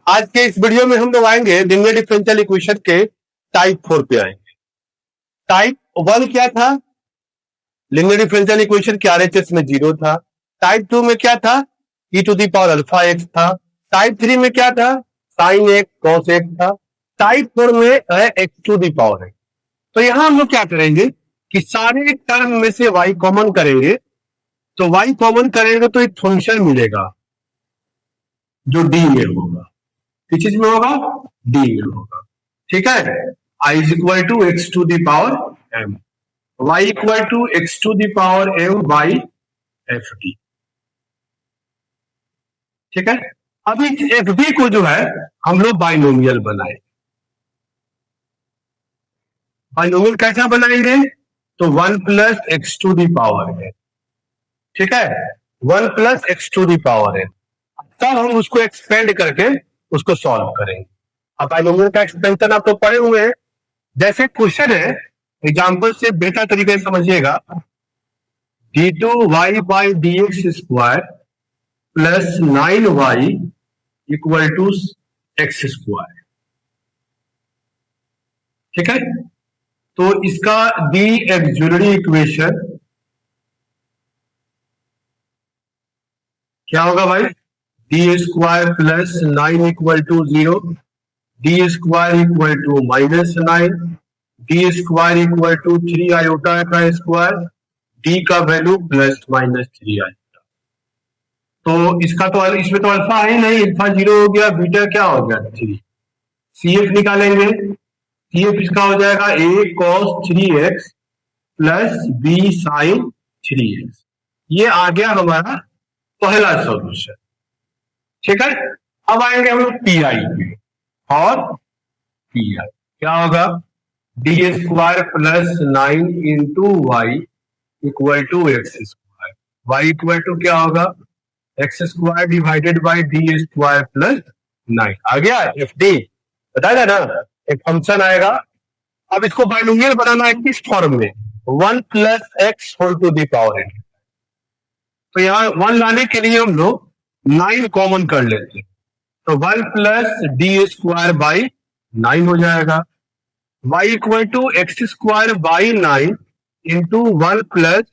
आज के इस वीडियो में हम लोग आएंगे लीनियर डिफरेंशियल इक्वेशन के टाइप 4 पे आएंगे। टाइप 1 क्या था? लीनियर डिफरेंशियल इक्वेशन के आरएचएस में 0 था। टाइप 2 में क्या था? e to the power alpha X था। टाइप 3 में क्या था? साइन एक्स कॉस एक्स था। टाइप 4 में है X to the power X. तो यहां हम लोग क्या करेंगे कि सारे टर्म में से y कॉमन करेंगे। तो y कॉमन करेंगे तो एक फंक्शन मिलेगा जो d में होगा। किस चीज में होगा? d में होगा। ठीक है, i is equal to X to the power m, y equal to X to the power m by F D. ठीक है, अब इस एफ डी को जो है हम लोग बाइनोमियल बनाए। बाइनोमियल कैसा बनाएंगे? तो 1 plus X to the power है। ठीक है, 1 plus X to the power है। तब हम उसको एक्सपेंड करके उसको सॉल्व करेंगे। अब बाइनोमियल का एक्सपेंशन आप तो पढ़े हुए हैं। जैसे क्वेश्चन है, एग्जाम्पल से बेहतर तरीके से समझिएगा। d2y by D X square plus 9y equal to X square. ठीक है, तो इसका दी एक्सुलरी इक्वेशन क्या होगा भाई? D square plus 9 equal to 0, D square equal to minus 9, D square equal to 3 iota का स्क्वायर, डी का वैल्यू प्लस माइनस 3 आयोटा। तो इसका तो इसमें तो अल्फा है नहीं, अल्फा 0 हो गया, बीटा क्या हो गया 3। सी एफ निकालेंगे। सी एफ इसका हो जाएगा a cos 3x plus b sin 3x। ये आ गया हमारा पहला सॉल्यूशन। ठीक है, अब आएंगे हम लोग पी आई पे। और पी आई क्या होगा? D square plus 9 into Y equal to X square. Y equal to क्या होगा? X square divided by D square plus 9। आ गया एफ डी, बताया ना, एक फंक्शन आएगा। अब इसको बाइनोमियल बनाना है किस फॉर्म में? 1 plus X whole to the power N. तो यहाँ 1 लाने के लिए हम लोग 9 कॉमन कर लेते हैं। तो 1 प्लस डी स्क्वायर बाई 9 हो जाएगा। y equal to X square by 9 into 1 plus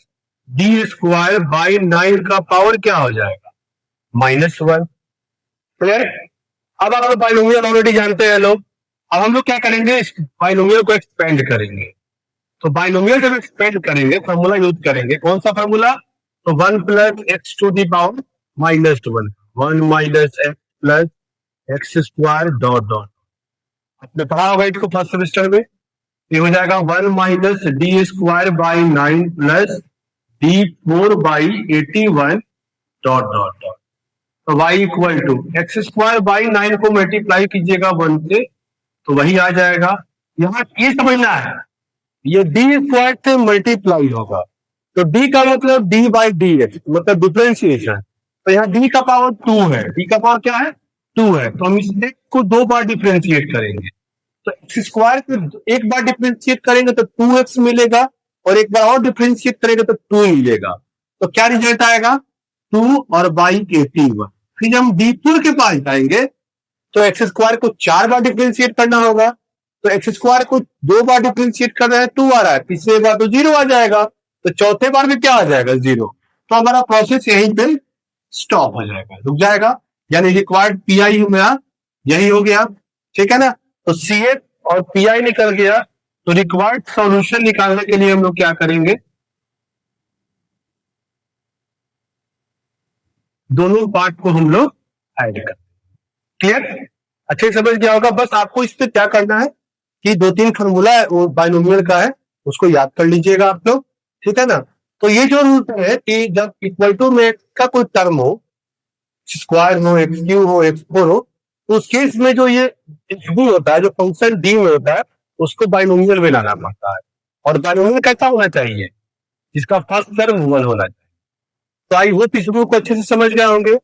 D square by 9 का पावर क्या हो जाएगा? -1। क्लियर? अब आप बाइनोमियल ऑलरेडी जानते हैं लोग। अब हम लोग क्या करेंगे? इस बाइनोमियल को एक्सपेंड करेंगे। तो बाइनोमियल जब एक्सपेंड करेंगे फॉर्मूला यूज करेंगे। कौन सा फॉर्मूला? तो 1 plus X to the power -1, 1 minus X plus X square dot dot. आपने पढ़ा होगा इसको फर्स्ट सेमेस्टर में। ये हो जाएगा 1 minus D square by 9 plus D 4 by 81 dot dot dot. तो y equal to X square by 9 को मल्टीप्लाई कीजिएगा 1 से, तो वही आ जाएगा। यहाँ ये समझना है, ये डी स्क्वायर से मल्टीप्लाई होगा। तो d का मतलब d बाई डी एक्स, मतलब डिफरेंशिएशन। तो यहाँ d का पावर 2 है। d का पावर क्या है? 2 है। तो हम इसको को 2 बार डिफरेंशिएट करेंगे। तो एक्स स्क्वायर को एक बार डिफरेंशिएट करेंगे तो 2x मिलेगा, और एक बार और डिफरेंशिएट करेंगे तो 2 मिलेगा। तो क्या रिजल्ट आएगा? 2 और बाई 81। फिर हम d4 के पास जाएंगे तो एक्स स्क्वायर को 4 बार डिफरेंशिएट करना होगा। तो एक्स स्क्वायर को 2 बार डिफरेंशिएट कर रहे हैं, 2 आ रहा है। तीसरे बार तो 0 आ जाएगा। तो चौथे बार में क्या आ जाएगा? 0। तो हमारा प्रोसेस यहीं पे स्टॉप हो जाएगा, रुक जाएगा। यानी रिक्वायर्ड पी आई मेरा यही हो गया। ठीक है ना? तो सी एफ और पी आई निकल गया। तो रिक्वायर्ड सॉल्यूशन निकालने के लिए हम लोग क्या करेंगे? दोनों पार्ट को हम लोग ऐड करें। क्लियर? अच्छे समझ गया होगा। बस आपको इस पे क्या करना है कि 2-3 फॉर्मूला है वो बाइनोमियल का है, उसको याद कर लीजिएगा आप लोग। ठीक है ना? तो ये जो रूल है कि जब इक्वल टू में का कोई टर्म हो, स्क्वायर हो, एक्स क्यू हो, एक्स फोर हो, तो उस केस में जो ये डी होता है, जो फंक्शन डी में होता है, उसको बाइनोमियल में लाना पड़ता है। और बाइनोमियल कैसा होना चाहिए? जिसका फर्स्ट टर्म 1 होना चाहिए। तो आई होप इस रूल को अच्छे से समझ गए होंगे।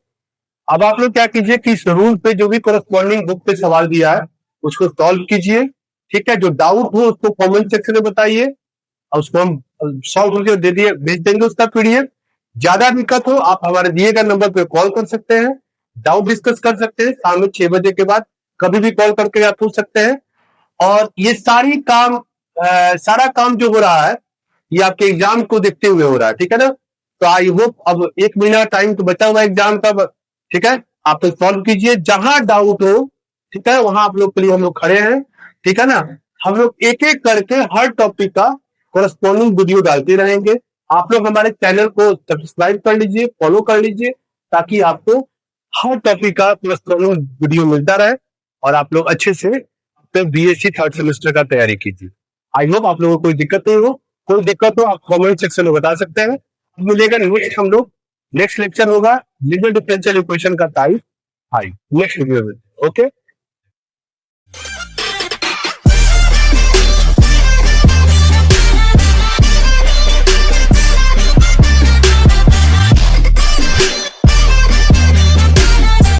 अब आप लोग क्या कीजिए कि इस रूल पे जो भी कोरस्पॉन्डिंग बुक पे सवाल दिया है उसको सॉल्व कीजिए। ठीक है, जो डाउट हो उसको कमेंट सेक्शन में बताइए, और उसको हम सॉल्व करके दे दिए भेज देंगे उसका पीडीएफ। ज्यादा दिक्कत हो आप हमारे दिए गए नंबर पे कॉल कर सकते हैं। डाउट डिस्कस कर सकते हैं शाम में 6 बजे के बाद, कभी भी कॉल करके आप पूछ सकते हैं। और ये सारा काम जो हो रहा है ये आपके एग्जाम को देखते हुए हो रहा है, ठीक है ना। तो आई होप अब 1 महीना टाइम तो बचा हुआ है एग्जाम का, ठीक है। आप तो सॉल्व कीजिए, जहां डाउट हो, ठीक है, वहां आप लोग के लिए हम लोग खड़े हैं, ठीक है ना। हम लोग एक एक करके हर टॉपिक का कोरस्पॉन्डिंग वीडियो डालते रहेंगे। आप लोग हमारे चैनल को सब्सक्राइब कर लीजिए, फॉलो कर लीजिए, ताकि आपको हर टॉपिक का कोरस्पॉन्डिंग वीडियो मिलता रहे और आप लोग अच्छे से बीएससी 3rd सेमेस्टर का तैयारी कीजिए। आई होप आप लोगों को कोई दिक्कत नहीं हो। कोई दिक्कत हो आप कमेंट सेक्शन में बता सकते हैं। मिलेगा नेक्स्ट, हम लोग नेक्स्ट लेक्चर होगा लीनियर डिफरेंशियल इक्वेशन का टाइप 5 नेक्स्ट वीडियो में। ओके।